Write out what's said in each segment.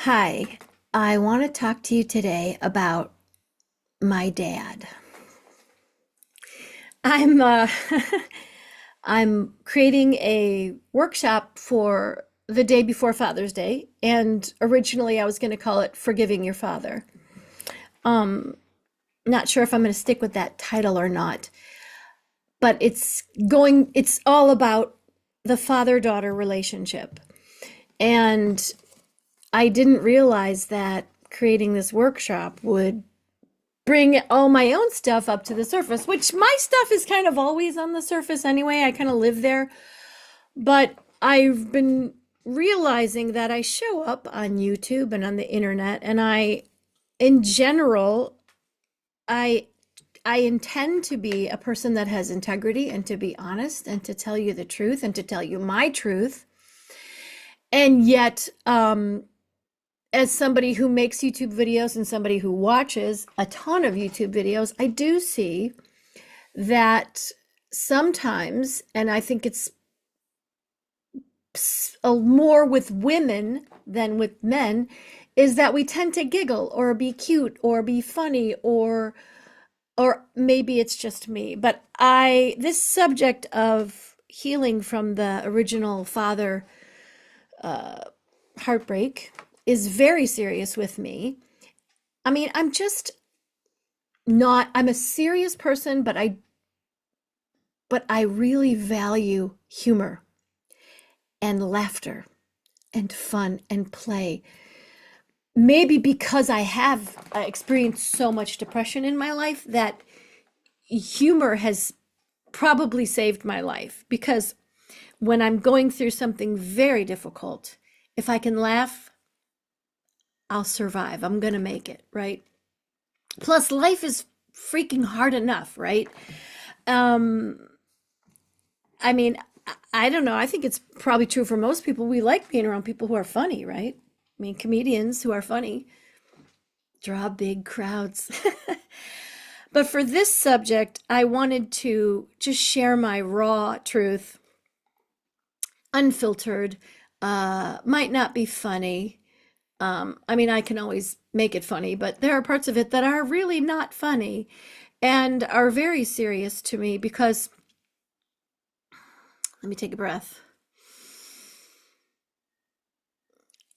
Hi, I want to talk to you today about my dad. I'm I'm creating a workshop for the day before Father's Day, and originally I was going to call it Forgiving Your Father. Um, Not sure if I'm going to stick with that title or not, but it's all about the father-daughter relationship. And I didn't realize that creating this workshop would bring all my own stuff up to the surface, which my stuff is kind of always on the surface anyway. I kind of live there. But I've been realizing that I show up on YouTube and on the internet, and in general, I I intend to be a person that has integrity and to be honest and to tell you the truth and to tell you my truth. And yet, as somebody who makes YouTube videos and somebody who watches a ton of YouTube videos, I do see that sometimes, and I think it's more with women than with men, is that we tend to giggle or be cute or be funny or maybe it's just me. But this subject of healing from the original father uh, heartbreak is very serious with me. I mean, I'm a serious person, but I really value humor and laughter and fun and play. Maybe because I have experienced so much depression in my life that humor has probably saved my life. Because when I'm going through something very difficult, if I can laugh, I'll survive. I'm going to make it, right? Plus, life is freaking hard enough, right? Um, I mean, I don't know. I think it's probably true for most people. We like being around people who are funny, right? I mean, comedians who are funny draw big crowds. But for this subject, I wanted to just share my raw truth, unfiltered, might not be funny. I mean, I can always make it funny, but there are parts of it that are really not funny and are very serious to me because, let me take a breath.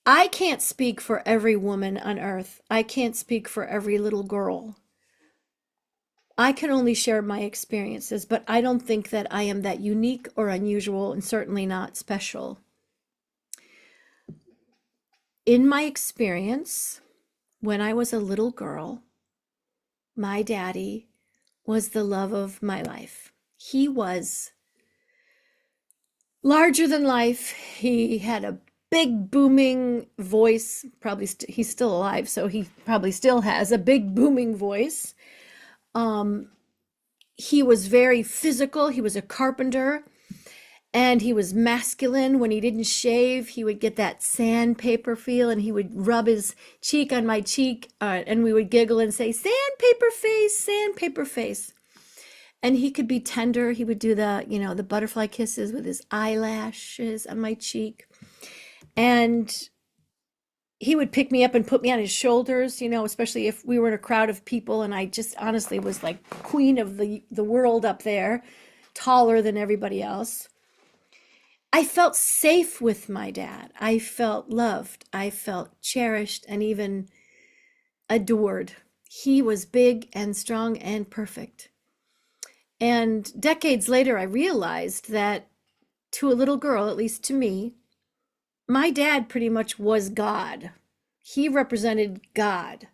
I can't speak for every woman on earth. I can't speak for every little girl. I can only share my experiences, but I don't think that I am that unique or unusual and certainly not special. In my experience, when I was a little girl, my daddy was the love of my life. He was larger than life. He had a big booming voice. He's still alive, so he probably still has a big booming voice. Um, he was very physical. He was a carpenter and he was masculine. When he didn't shave, he would get that sandpaper feel and he would rub his cheek on my cheek and we would giggle and say, sandpaper face. And he could be tender. He would do the butterfly kisses with his eyelashes on my cheek. And he would pick me up and put me on his shoulders, especially if we were in a crowd of people and I just honestly was like queen of the world up there, taller than everybody else. I felt safe with my dad. I felt loved. I felt cherished and even adored. He was big and strong and perfect. And decades later, I realized that to a little girl, at least to me, my dad pretty much was God. He represented God.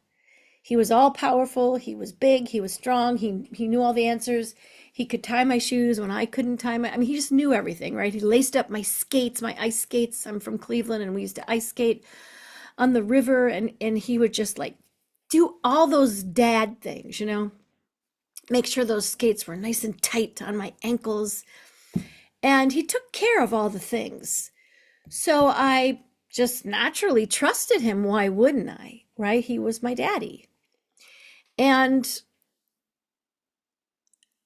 He was all powerful. He was big. He was strong. He knew all the answers. He could tie my shoes when I couldn't tie my. I mean, he just knew everything, right? He laced up my skates, my ice skates. I'm from Cleveland, and we used to ice skate on the river, and he would just like do all those dad things, make sure those skates were nice and tight on my ankles. And he took care of all the things. So I just naturally trusted him. Why wouldn't I? Right? He was my daddy. And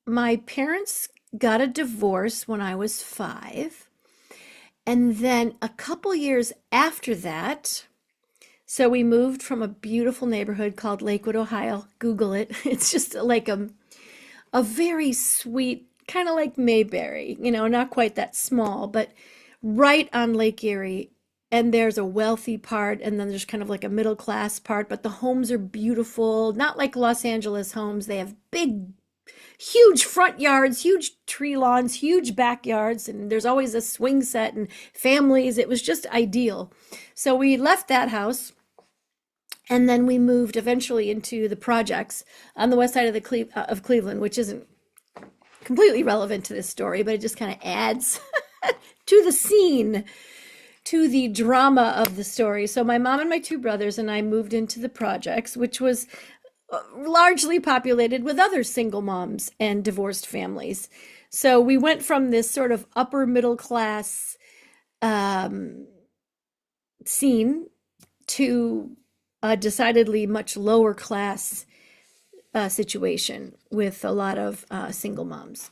my parents got a divorce when I was 5. And then a couple years after that, So we moved from a beautiful neighborhood called Lakewood, Ohio. Google it. It's just like a very sweet, kind of like Mayberry, not quite that small, but right on Lake Erie. And there's a wealthy part, and then there's kind of like a middle class part, but the homes are beautiful, not like Los Angeles homes. They have big, huge front yards, huge tree lawns, huge backyards, and there's always a swing set and families. It was just ideal. So we left that house, and then we moved eventually into the projects on the west side of of Cleveland, which isn't completely relevant to this story, but it just kind of adds to the scene, to the drama of the story. So my mom and my two brothers and I moved into the projects, which was largely populated with other single moms and divorced families. So we went from this sort of upper middle class scene to a decidedly much lower class situation with a lot of single moms.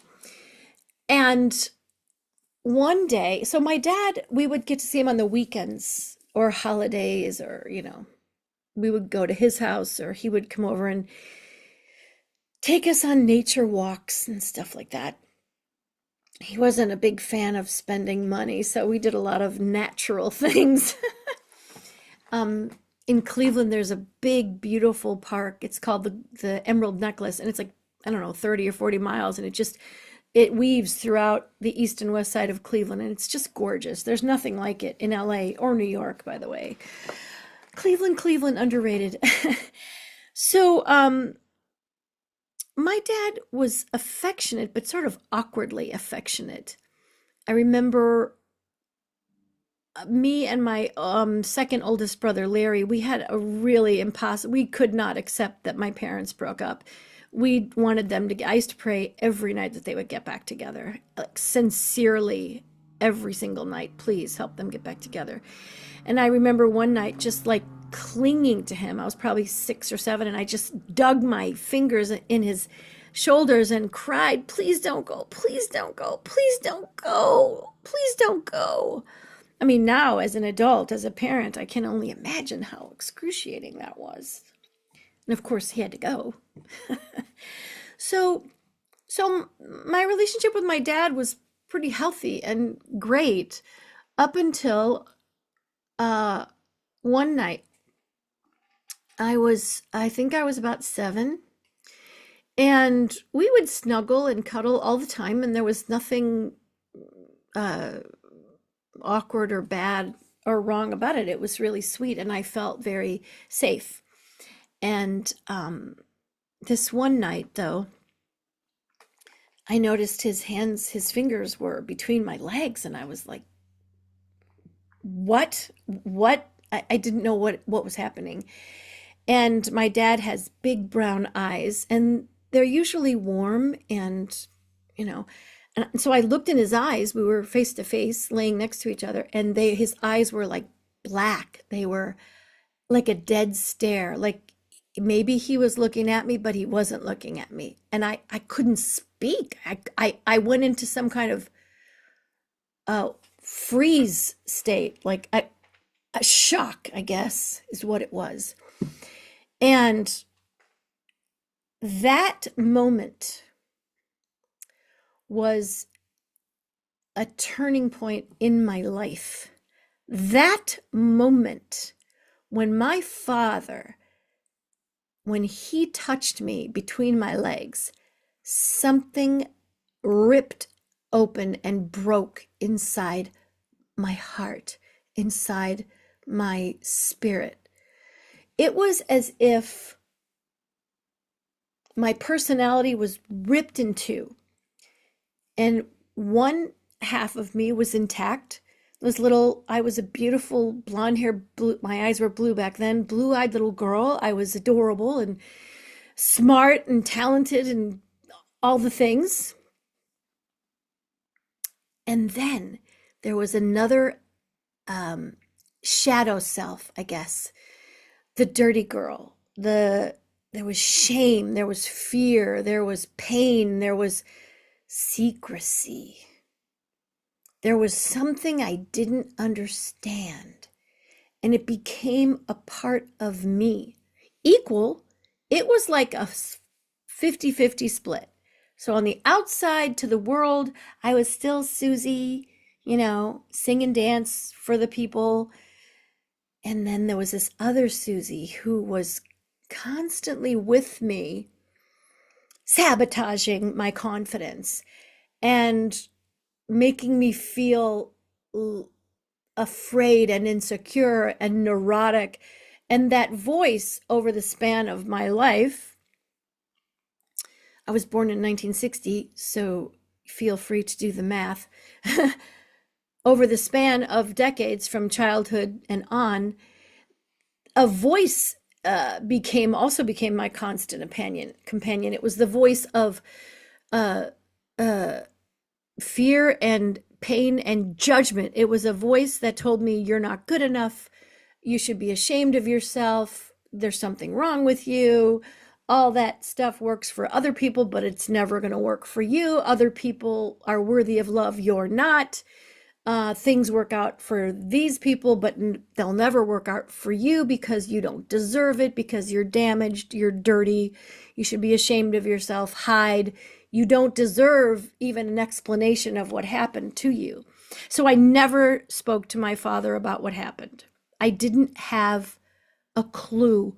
And one day, so my dad, we would get to see him on the weekends or holidays, or, we would go to his house, or he would come over and take us on nature walks and stuff like that. He wasn't a big fan of spending money, so we did a lot of natural things. In Cleveland, there's a big, beautiful park. It's called the Emerald Necklace, and it's like, I don't know, 30 or 40 miles, and it weaves throughout the east and west side of Cleveland, and it's just gorgeous. There's nothing like it in LA or New York, by the way. Cleveland, underrated. So, my dad was affectionate, but sort of awkwardly affectionate. I remember me and my second oldest brother, Larry, we had a really we could not accept that my parents broke up. We wanted them to I used to pray every night that they would get back together, like sincerely, every single night. Please help them get back together. And I remember one night just like clinging to him. I was probably 6 or 7, and I just dug my fingers in his shoulders and cried, "Please don't go, please don't go, please don't go, please don't go." I mean, now as an adult, as a parent, I can only imagine how excruciating that was. And of course, he had to go. So, so my relationship with my dad was pretty healthy and great up until one night. I think I was about 7, and we would snuggle and cuddle all the time, and there was nothing awkward or bad or wrong about it. It was really sweet, and I felt very safe. And this one night, though, I noticed his fingers were between my legs, and I was like, what? I didn't know what was happening. And my dad has big brown eyes, and they're usually warm, and, and so I looked in his eyes. We were face to face, laying next to each other, and his eyes were like black. They were like a dead stare, like maybe he was looking at me, but he wasn't looking at me. And I couldn't speak. I went into some kind of freeze state, like a shock, I guess, is what it was. And that moment was a turning point in my life. That moment when my father, when he touched me between my legs, something ripped open and broke inside my heart, inside my spirit. It was as if my personality was ripped in two, and one half of me was intact. I was a beautiful blonde hair, my eyes were blue back then, blue-eyed little girl. I was adorable and smart and talented and all the things. And then there was another shadow self, I guess. The dirty girl. There was shame, there was fear, there was pain, there was secrecy. There was something I didn't understand. and it became a part of me. Equal, it was like a 50-50 split. So on the outside to the world, I was still Susie, sing and dance for the people. And then there was this other Susie who was constantly with me, sabotaging my confidence and making me feel afraid and insecure and neurotic. And that voice over the span of my life, I was born in 1960, so feel free to do the math. Over the span of decades from childhood and on, a voice became my constant companion. It was the voice of fear and pain and judgment. It was a voice that told me, you're not good enough. You should be ashamed of yourself. There's something wrong with you. All that stuff works for other people, but it's never going to work for you. Other people are worthy of love. You're not. Things work out for these people, but they'll never work out for you because you don't deserve it, because you're damaged, you're dirty. You should be ashamed of yourself. Hide. You don't deserve even an explanation of what happened to you. So I never spoke to my father about what happened. I didn't have a clue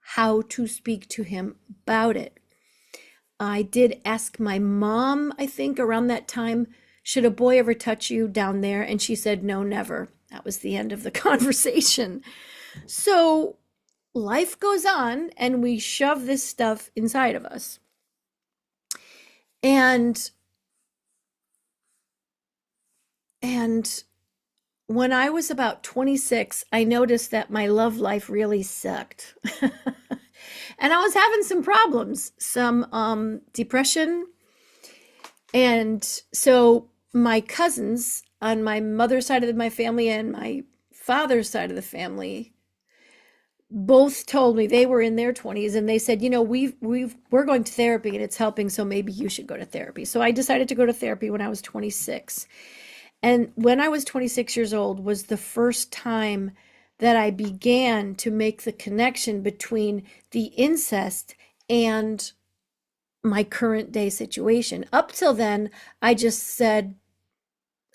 how to speak to him about it. I did ask my mom, I think around that time, should a boy ever touch you down there? And she said, no, never. That was the end of the conversation. So life goes on and we shove this stuff inside of us. And when I was about 26, I noticed that my love life really sucked. And I was having some problems, some depression. And so my cousins on my mother's side of my family and my father's side of the family both told me, they were in their 20s, and they said, we're going to therapy and it's helping, so maybe you should go to therapy. So I decided to go to therapy when I was 26. And when I was 26 years old was the first time that I began to make the connection between the incest and my current day situation. Up till then, I just said,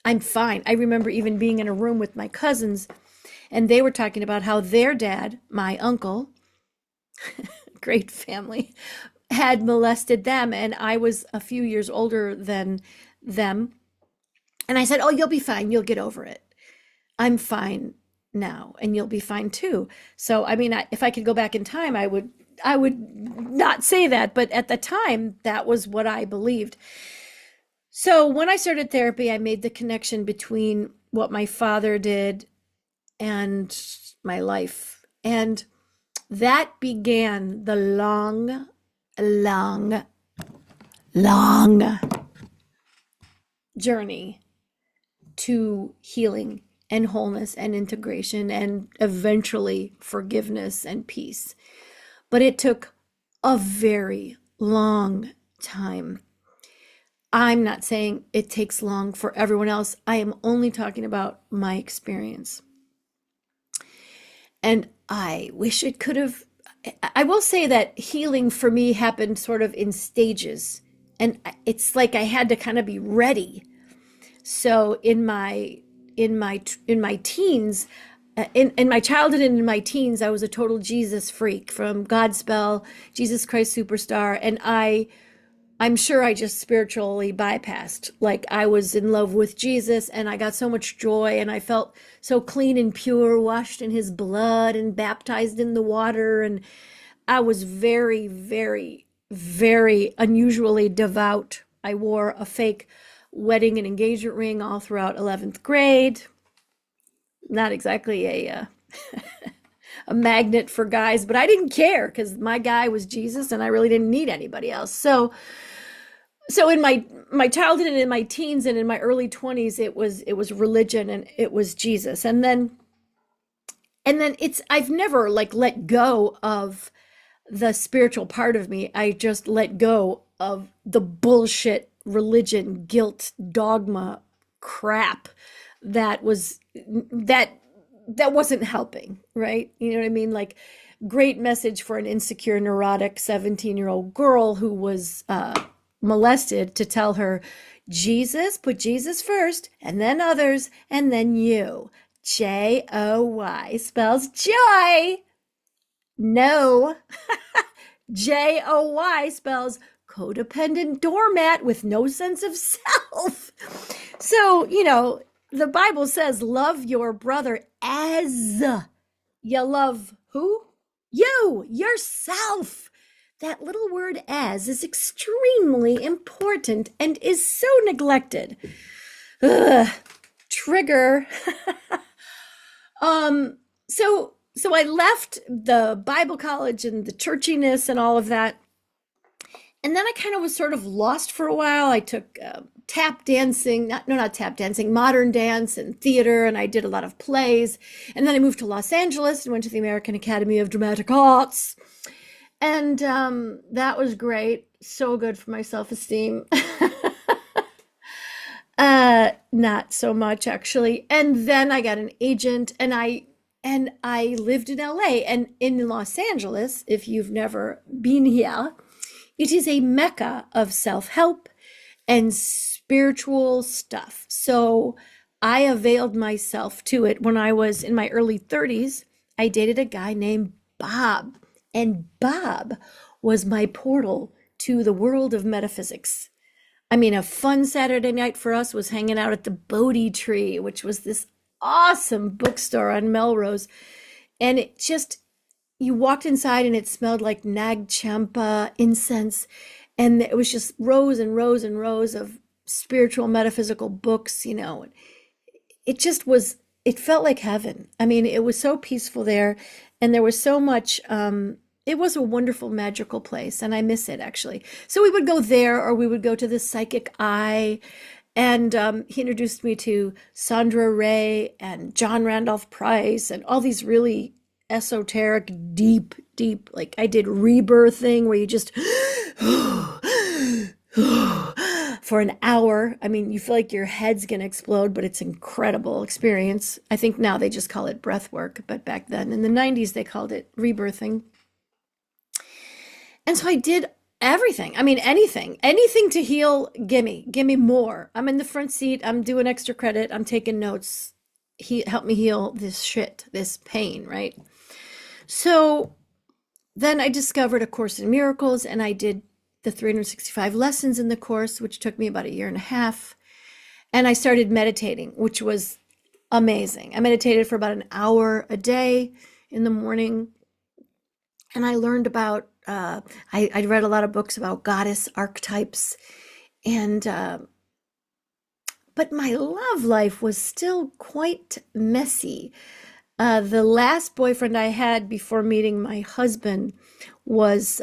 I'm fine. I remember even being in a room with my cousins, and they were talking about how their dad, my uncle, great family, had molested them, and I was a few years older than them. And I said, oh, you'll be fine. You'll get over it. I'm fine now, and you'll be fine too. So, I mean, if I could go back in time, I would not say that, but at the time, that was what I believed. So when I started therapy, I made the connection between what my father did and my life. And that began the long journey to healing and wholeness and integration and eventually forgiveness and peace. But it took a very long time. I'm not saying it takes long for everyone else. I am only talking about my experience. And I wish it could have. I will say that healing for me happened sort of in stages. And it's like I had to kind of be ready. So in my teens, in my childhood and in my teens, I was a total Jesus freak, from Godspell, Jesus Christ Superstar, and I'm sure I just spiritually bypassed. Like, I was in love with Jesus, and I got so much joy, and I felt so clean and pure, washed in his blood and baptized in the water, and I was very, very, very unusually devout. I wore a fake wedding and engagement ring all throughout 11th grade. Not exactly a magnet for guys, but I didn't care because my guy was Jesus and I really didn't need anybody else. So in my childhood and in my teens and in my early 20s, it was religion and it was Jesus. And then I've never let go of the spiritual part of me. I just let go of the bullshit religion, guilt, dogma crap that that wasn't helping, right? You know what I mean? Like, great message for an insecure, neurotic 17-year-old girl who was molested, to tell her, Jesus, put Jesus first, and then others, and then you. Joy spells joy. No. Joy spells codependent doormat with no sense of self. So, the Bible says, love your brother as you love who? You, yourself. That little word as is extremely important and is so neglected. Ugh, trigger. So I left the Bible college and the churchiness and all of that. And then I kind of was sort of lost for a while. I took tap dancing, not tap dancing, modern dance and theater, and I did a lot of plays. And then I moved to Los Angeles and went to the American Academy of Dramatic Arts. And that was great. So good for my self-esteem. Not so much, actually. And then I got an agent, and I lived in LA. And in Los Angeles, if you've never been here, it is a mecca of self-help and spiritual stuff. So I availed myself to it. When I was in my early 30s, I dated a guy named Bob. And Bob was my portal to the world of metaphysics. I mean, a fun Saturday night for us was hanging out at the Bodhi Tree, which was this awesome bookstore on Melrose. And it just, you walked inside and it smelled like Nag Champa incense. And it was just rows and rows and rows of spiritual metaphysical books, It just was, it felt like heaven. I mean, it was so peaceful there. And there was so much, it was a wonderful, magical place, and I miss it, actually. So we would go there, or we would go to the Psychic Eye, and he introduced me to Sandra Ray and John Randolph Price and all these really esoteric, deep, like I did rebirthing, where you just for an hour. I mean, you feel like your head's going to explode, but it's an incredible experience. I think now they just call it breath work, but back then in the 90s, they called it rebirthing. And so I did everything. I mean, anything to heal. Gimme more. I'm in the front seat. I'm doing extra credit. I'm taking notes. He helped me heal this shit, this pain, right? So then I discovered A Course in Miracles, and I did the 365 lessons in the course, which took me about 1.5 years. And I started meditating, which was amazing. I meditated for about an hour a day in the morning. And I learned about, I read a lot of books about goddess archetypes. And, but my love life was still quite messy. The last boyfriend I had before meeting my husband was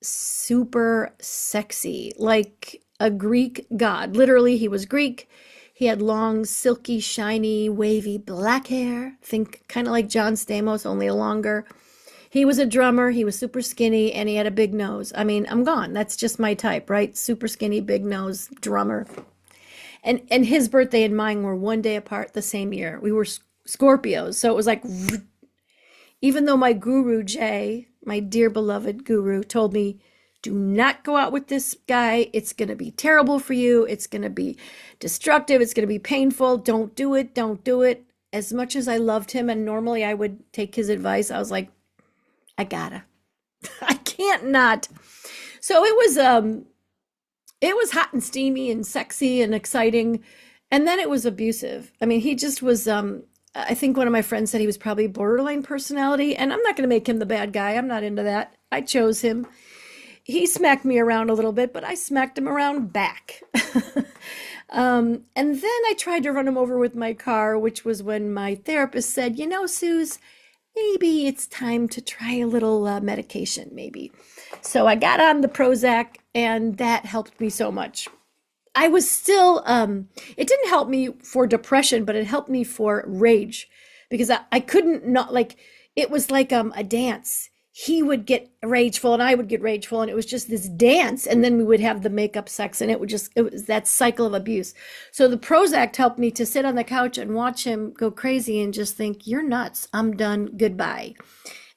super sexy, like a Greek god. Literally, he was Greek. He had long, silky, shiny, wavy black hair. Think kind of like John Stamos, only longer. He was a drummer. He was super skinny, and he had a big nose. I mean, I'm gone. That's just my type, right? Super skinny, big nose, drummer. And his birthday and mine were one day apart the same year. We were Scorpios. So it was like, even though my guru, Jay, my dear beloved guru, told me, do not go out with this guy. It's going to be terrible for you. It's going to be destructive. It's going to be painful. Don't do it. Don't do it. As much as I loved him, and normally I would take his advice, I was like, I gotta. I can't not. So it was hot and steamy and sexy and exciting. And then it was abusive. I mean, he just was, I think one of my friends said he was probably borderline personality, and I'm not going to make him the bad guy. I'm not into that. I chose him. He smacked me around a little bit, but I smacked him around back. And then I tried to run him over with my car, which was when my therapist said, Suze, maybe it's time to try a little medication, maybe. So I got on the Prozac, and that helped me so much. I was still, it didn't help me for depression, but it helped me for rage, because I couldn't not, like, it was like a dance. he would get rageful and I would get rageful, and it was just this dance, and then we would have the makeup sex, and it was that cycle of abuse. So the Prozac helped me to sit on the couch and watch him go crazy and just think, you're nuts, I'm done, goodbye.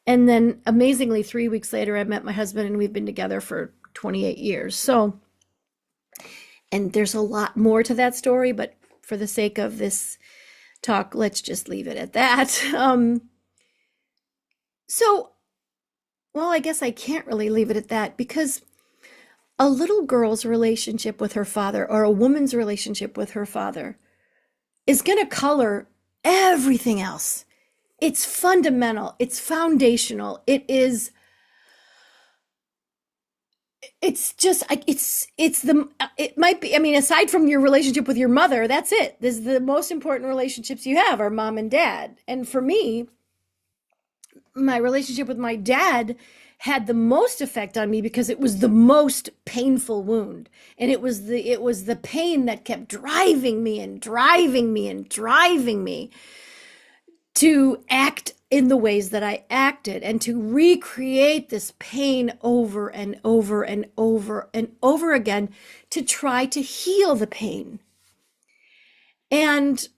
And then amazingly 3 weeks later I met my husband, and we've been together for 28 years. So, and there's a lot more to that story, but for the sake of this talk, let's just leave it at that. So, well, I guess I can't really leave it at that, because a little girl's relationship with her father, or a woman's relationship with her father, is going to color everything else. It's fundamental, it's foundational. It's just it might be, I mean, aside from your relationship with your mother, that's it. This is the most important relationships you have, are mom and dad. And for me, my relationship with my dad had the most effect on me because it was the most painful wound, and it was the pain that kept driving me and driving me and driving me to act in the ways that I acted, and to recreate this pain over and over and over and over again, to try to heal the pain. And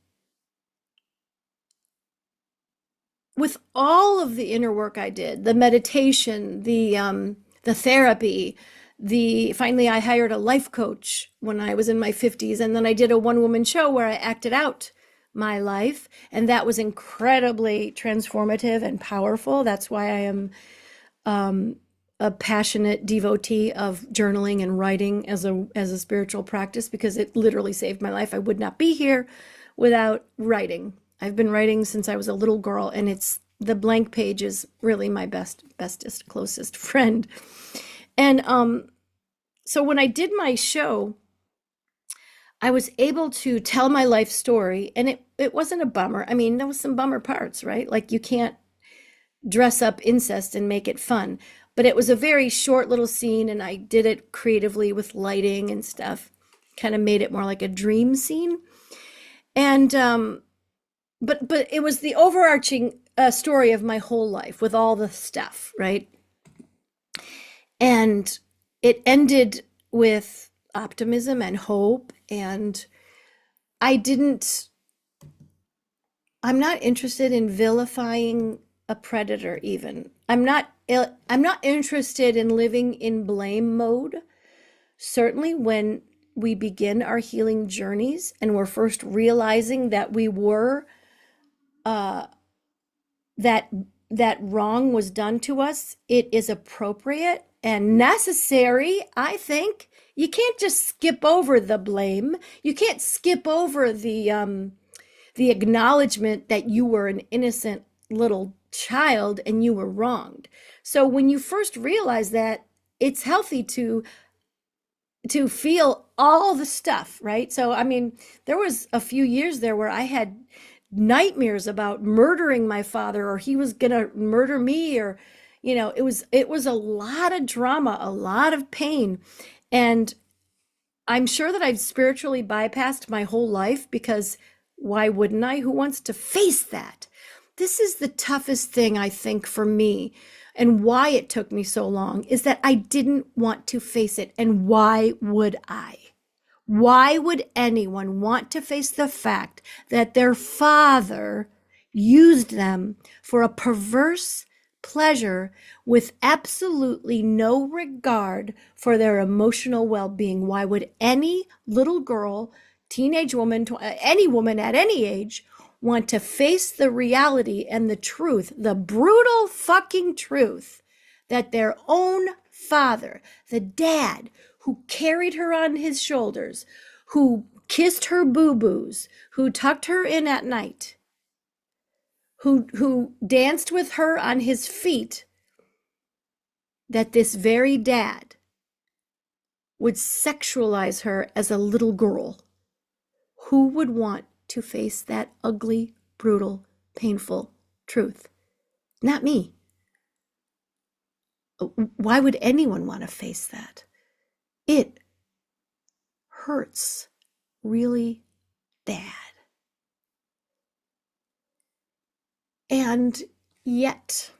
with all of the inner work I did, the meditation, the therapy, the finally I hired a life coach when I was in my 50s, and then I did a one-woman show where I acted out my life, and that was incredibly transformative and powerful. That's why I am a passionate devotee of journaling and writing as a spiritual practice, because it literally saved my life. I would not be here without writing. I've been writing since I was a little girl, and it's the blank page is really my bestest, closest friend. And so when I did my show, I was able to tell my life story, and it wasn't a bummer. I mean, there was some bummer parts, right? Like, you can't dress up incest and make it fun. But it was a very short little scene, and I did it creatively with lighting and stuff. Kind of made it more like a dream scene. And but it was the overarching story of my whole life with all the stuff, right? And it ended with optimism and hope. And I'm not interested in vilifying a predator even. I'm not interested in living in blame mode. Certainly when we begin our healing journeys and we're first realizing that we were that wrong was done to us, it is appropriate and necessary, I think. You can't just skip over the blame. You can't skip over the acknowledgement that you were an innocent little child and you were wronged. So when you first realize that, it's healthy to feel all the stuff, right? So I mean, there was a few years there where I had nightmares about murdering my father, or he was gonna murder me, or it was a lot of drama, a lot of pain. And I'm sure that I've spiritually bypassed my whole life, because why wouldn't I? Who wants to face that? This is the toughest thing, I think, for me, and why it took me so long, is that I didn't want to face it. And why would I? Why would anyone want to face the fact that their father used them for a perverse pleasure with absolutely no regard for their emotional well-being? Why would any little girl, teenage woman, any woman at any age want to face the reality and the truth, the brutal fucking truth, that their own father, the dad who carried her on his shoulders, who kissed her boo-boos, who tucked her in at night, who danced with her on his feet, that this very dad would sexualize her as a little girl? Who would want to face that ugly, brutal, painful truth? Not me. Why would anyone want to face that? It hurts really bad. And yet,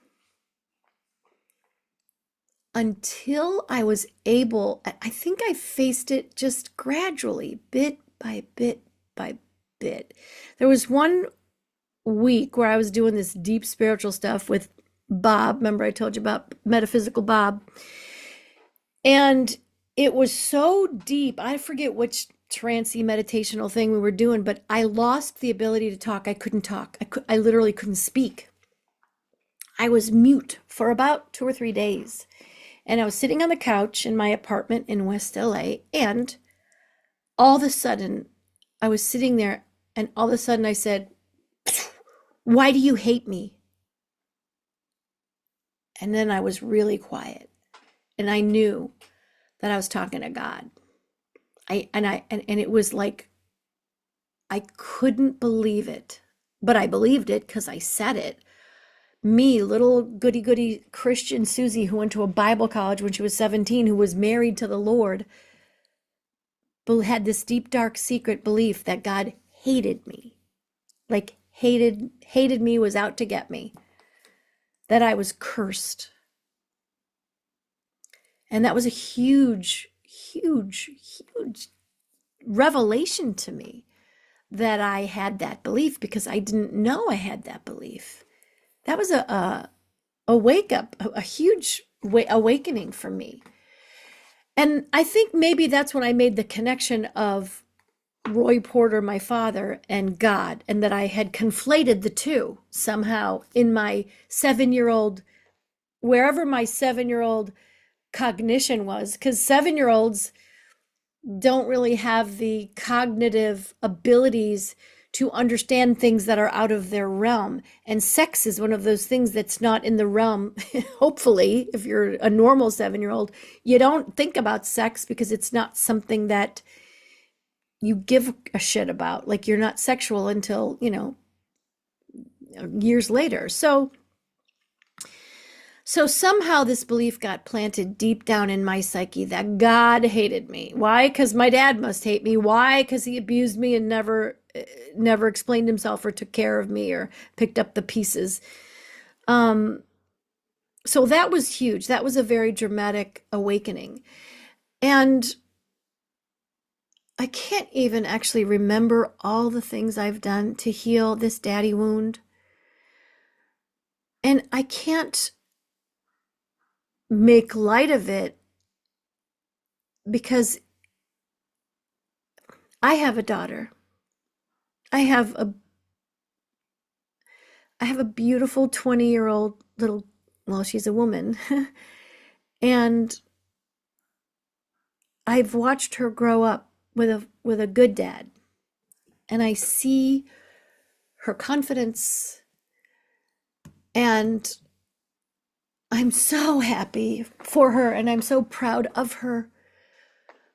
until I was able, I think I faced it just gradually, bit by bit by bit. There was one week where I was doing this deep spiritual stuff with Bob. Remember, I told you about Metaphysical Bob? And it was so deep. I forget which trancy meditational thing we were doing, but I lost the ability to talk. I couldn't talk. I literally couldn't speak. I was mute for about 2 or 3 days. And I was sitting on the couch in my apartment in West LA. And all of a sudden, I was sitting there, and all of a sudden I said, "Why do you hate me?" And then I was really quiet. And I knew that I was talking to God. And it was like, I couldn't believe it, but I believed it because I said it. Me, little goody Christian Susie, who went to a Bible college when she was 17, who was married to the Lord, but had this deep, dark, secret belief that God hated me, like hated me, was out to get me, that I was cursed. And that was a huge revelation to me, that I had that belief, because I didn't know I had that belief. That was a wake up, a huge awakening for me. And I think maybe that's when I made the connection of Roy Porter, my father, and God, and that I had conflated the two somehow in my 7-year-old, wherever my 7-year-old cognition was, because 7-year-olds don't really have the cognitive abilities to understand things that are out of their realm. And sex is one of those things that's not in the realm. Hopefully, if you're a normal 7-year-old, you don't think about sex because it's not something that you give a shit about. Like, you're not sexual until, years later. So somehow this belief got planted deep down in my psyche that God hated me. Why? Because my dad must hate me. Why? Because he abused me and never explained himself or took care of me or picked up the pieces. So that was huge. That was a very dramatic awakening. And I can't even actually remember all the things I've done to heal this daddy wound. And I can't make light of it because I have a daughter. I have a beautiful 20-year-old little, well, she's a woman. And I've watched her grow up with a good dad. And I see her confidence, and I'm so happy for her and I'm so proud of her.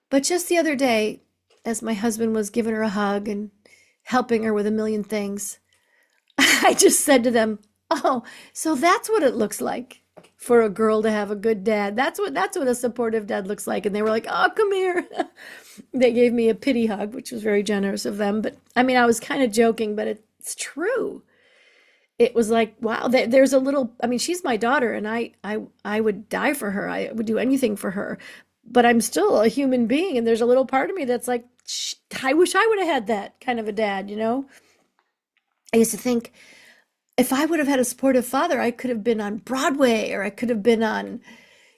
But just the other day, as my husband was giving her a hug and helping her with a million things, I just said to them, "Oh, so that's what it looks like for a girl to have a good dad. That's what a supportive dad looks like." And they were like, "Oh, come here." They gave me a pity hug, which was very generous of them. But I mean, I was kind of joking, but it's true. It was like, wow, there's a little, I mean, she's my daughter, and I would die for her. I would do anything for her, but I'm still a human being. And there's a little part of me that's like, I wish I would have had that kind of a dad, I used to think, if I would have had a supportive father, I could have been on Broadway, or I could have been on,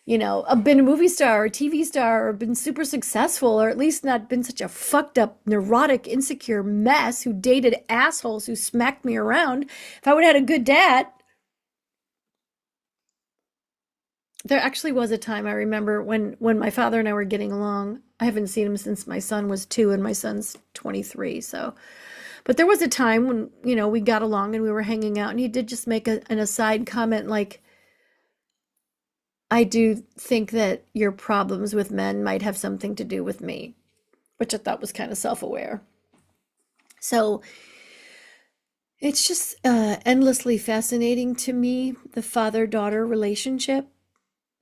been a movie star or a TV star, or been super successful, or at least not been such a fucked up, neurotic, insecure mess who dated assholes who smacked me around. If I would have had a good dad. There actually was a time I remember when my father and I were getting along. I haven't seen him since my son was 2 and my son's 23. So, but there was a time when, we got along and we were hanging out, and he did just make an aside comment like, "I do think that your problems with men might have something to do with me," which I thought was kind of self-aware. So it's just endlessly fascinating to me, the father-daughter relationship,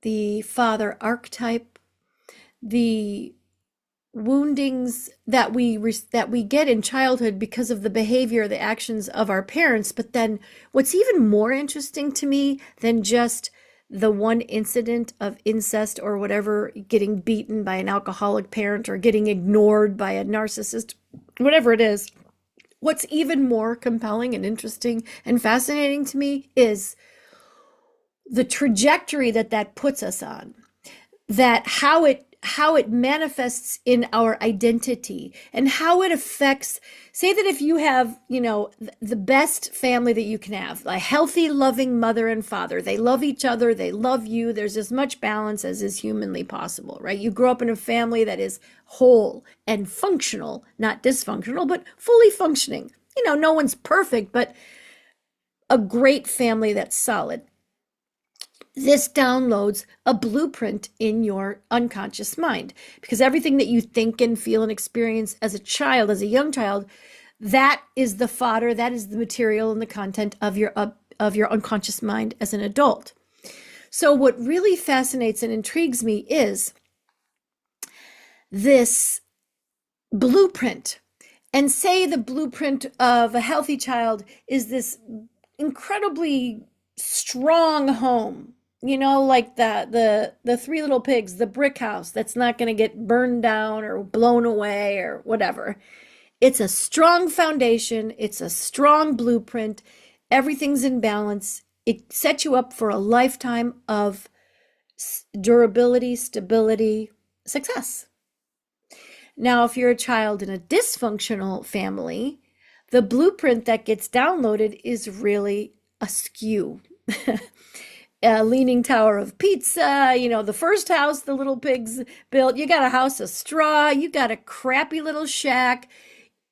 the father archetype, the woundings that we get in childhood because of the behavior, the actions of our parents. But then what's even more interesting to me than just the one incident of incest or whatever, getting beaten by an alcoholic parent or getting ignored by a narcissist, whatever it is, what's even more compelling and interesting and fascinating to me is the trajectory that that puts us on, that how it manifests in our identity and how it affects. Say that if you have, the best family that you can have, a healthy, loving mother and father, they love each other, they love you, there's as much balance as is humanly possible, right? You grow up in a family that is whole and functional, not dysfunctional, but fully functioning. No one's perfect, but a great family that's solid. This downloads a blueprint in your unconscious mind, because everything that you think and feel and experience as a child, as a young child, that is the fodder, that is the material and the content of your unconscious mind as an adult. So what really fascinates and intrigues me is this blueprint. And say the blueprint of a healthy child is this incredibly strong home, like the Three Little Pigs, the brick house that's not going to get burned down or blown away or whatever. It's a strong foundation. It's a strong blueprint. Everything's in balance. It sets you up for a lifetime of durability, stability, success. Now, if you're a child in a dysfunctional family, the blueprint that gets downloaded is really askew. A leaning tower of pizza, the first house the little pigs built, you got a house of straw, you got a crappy little shack,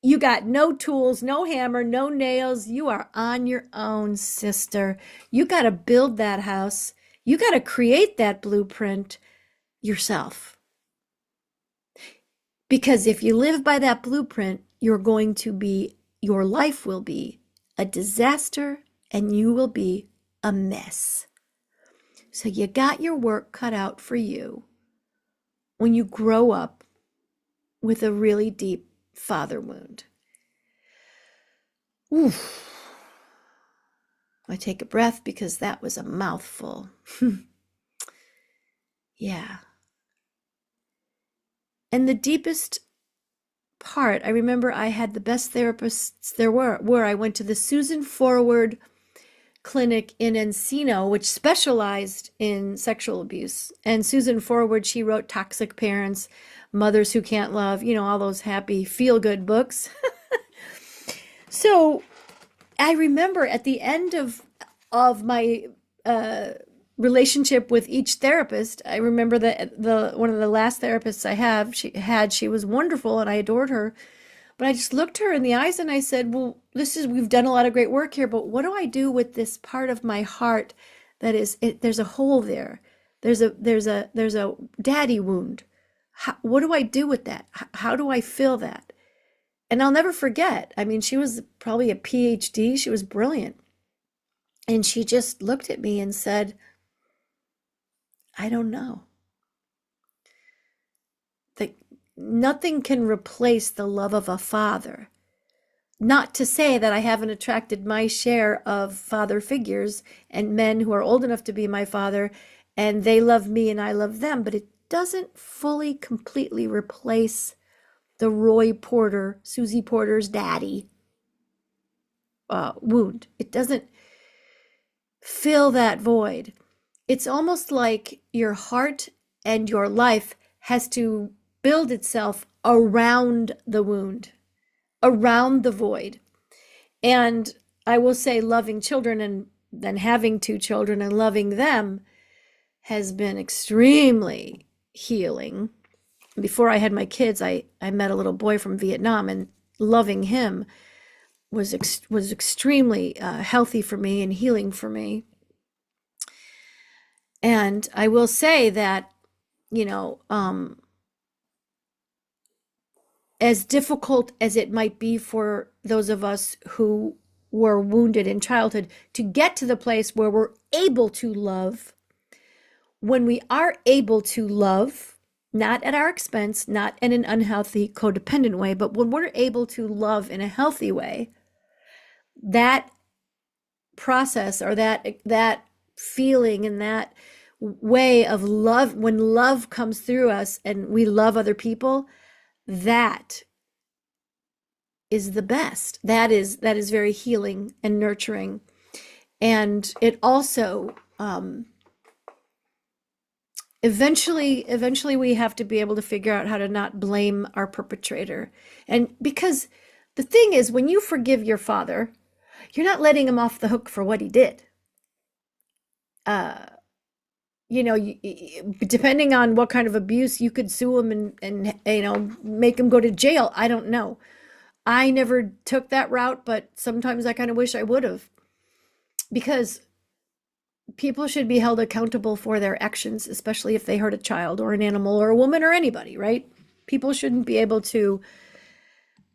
you got no tools, no hammer, no nails, you are on your own, sister. You got to build that house, you got to create that blueprint yourself. Because if you live by that blueprint, your life will be a disaster and you will be a mess. So you got your work cut out for you when you grow up with a really deep father wound. Oof. I take a breath because that was a mouthful. Yeah. And the deepest part, I remember I had the best therapists there were. I went to the Susan Forward clinic in Encino, which specialized in sexual abuse. And Susan Forward, she wrote Toxic Parents, Mothers Who Can't Love, all those happy feel-good books. So I remember at the end of my relationship with each therapist, I remember that one of the last therapists I had, she was wonderful and I adored her. But I just looked her in the eyes and I said, well, we've done a lot of great work here, but what do I do with this part of my heart that is, there's a hole there. There's a daddy wound. What do I do with that? How do I fill that? And I'll never forget. I mean, she was probably a PhD. She was brilliant. And she just looked at me and said, I don't know. Nothing can replace the love of a father. Not to say that I haven't attracted my share of father figures and men who are old enough to be my father, and they love me and I love them, but it doesn't fully, completely replace the Roy Porter, Susie Porter's daddy wound. It doesn't fill that void. It's almost like your heart and your life has to build itself around the wound, around the void. And I will say loving children and then having 2 children and loving them has been extremely healing. Before I had my kids, I met a little boy from Vietnam, and loving him was extremely healthy for me and healing for me. And I will say that, as difficult as it might be for those of us who were wounded in childhood to get to the place where we're able to love, when we are able to love, not at our expense, not in an unhealthy, codependent way, but when we're able to love in a healthy way, that process or that feeling and that way of love, when love comes through us and we love other people, that is the best. That is very healing and nurturing. And it also, eventually we have to be able to figure out how to not blame our perpetrator. And because the thing is, when you forgive your father, you're not letting him off the hook for what he did. Depending on what kind of abuse, you could sue him and make him go to jail. I don't know. I never took that route, but sometimes I kind of wish I would have, because people should be held accountable for their actions, especially if they hurt a child or an animal or a woman or anybody, right? People shouldn't be able to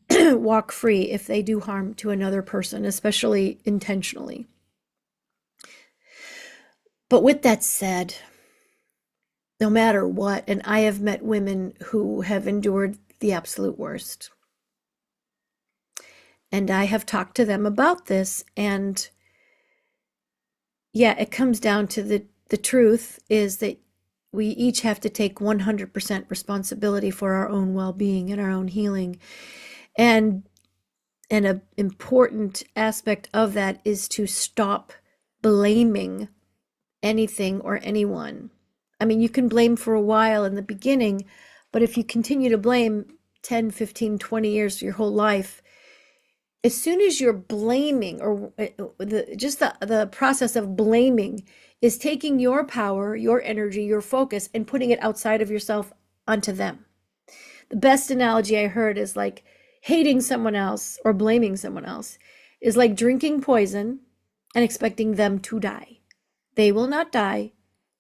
walk free if they do harm to another person, especially intentionally. But with that said, no matter what, and I have met women who have endured the absolute worst. And I have talked to them about this, and yeah, it comes down to the truth is that we each have to take 100% responsibility for our own well-being and our own healing. And an important aspect of that is to stop blaming anything or anyone. I mean, you can blame for a while in the beginning, but if you continue to blame 10, 15, 20 years, your whole life, as soon as you're blaming, or the process of blaming is taking your power, your energy, your focus, and putting it outside of yourself onto them. The best analogy I heard is like hating someone else or blaming someone else is like drinking poison and expecting them to die. They will not die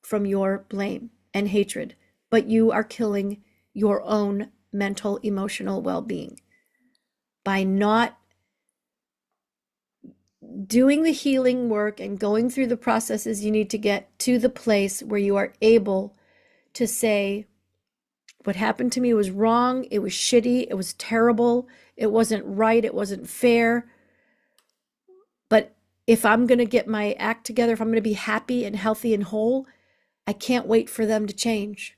from your blame and hatred, but you are killing your own mental, emotional well-being by not doing the healing work and going through the processes you need to get to the place where you are able to say, what happened to me was wrong, it was shitty, it was terrible, it wasn't right, it wasn't fair. But if I'm going to get my act together, if I'm going to be happy and healthy and whole, I can't wait for them to change.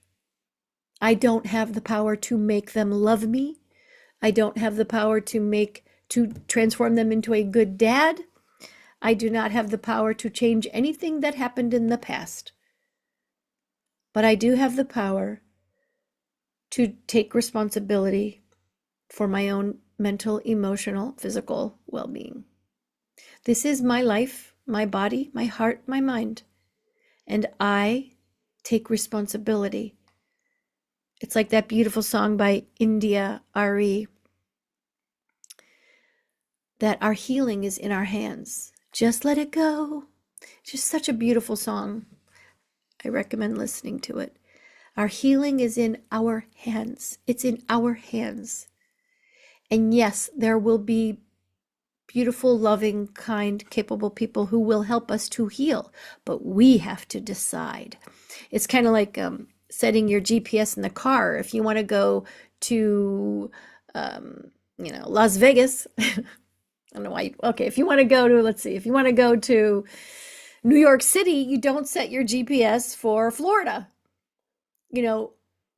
I don't have the power to make them love me. I don't have the power to transform them into a good dad. I do not have the power to change anything that happened in the past. But I do have the power to take responsibility for my own mental, emotional, physical well-being. This is my life, my body, my heart, my mind. And I take responsibility. It's like that beautiful song by India Ari, that our healing is in our hands. Just let it go. Just such a beautiful song. I recommend listening to it. Our healing is in our hands. It's in our hands. And yes, there will be beautiful, loving, kind, capable people who will help us to heal, but we have to decide. It's kind of like setting your GPS in the car. If you want to go to, Las Vegas, I don't know why. Okay, if you want to go to, if you want to go to New York City, you don't set your GPS for Florida,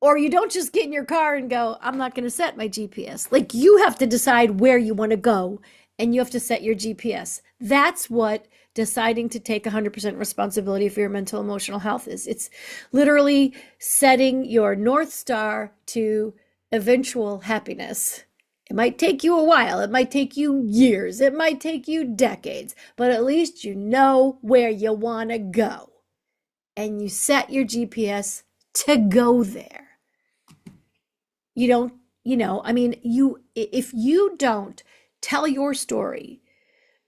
or you don't just get in your car and go, I'm not going to set my GPS. Like, you have to decide where you want to go, and you have to set your GPS. That's what deciding to take 100% responsibility for your mental, emotional health is. It's literally setting your North Star to eventual happiness. It might take you a while. It might take you years. It might take you decades, but at least you know where you want to go. And you set your GPS to go there. You don't, if you don't tell your story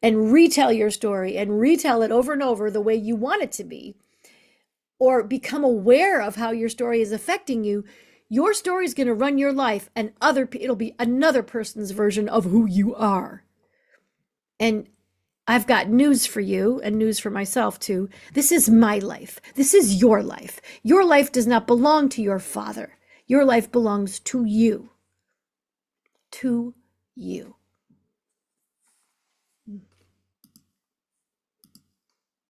and retell your story and retell it over and over the way you want it to be, or become aware of how your story is affecting you, your story is going to run your life, and it'll be another person's version of who you are. And I've got news for you and news for myself too. This is my life. This is your life. Your life does not belong to your father. Your life belongs to you. To you.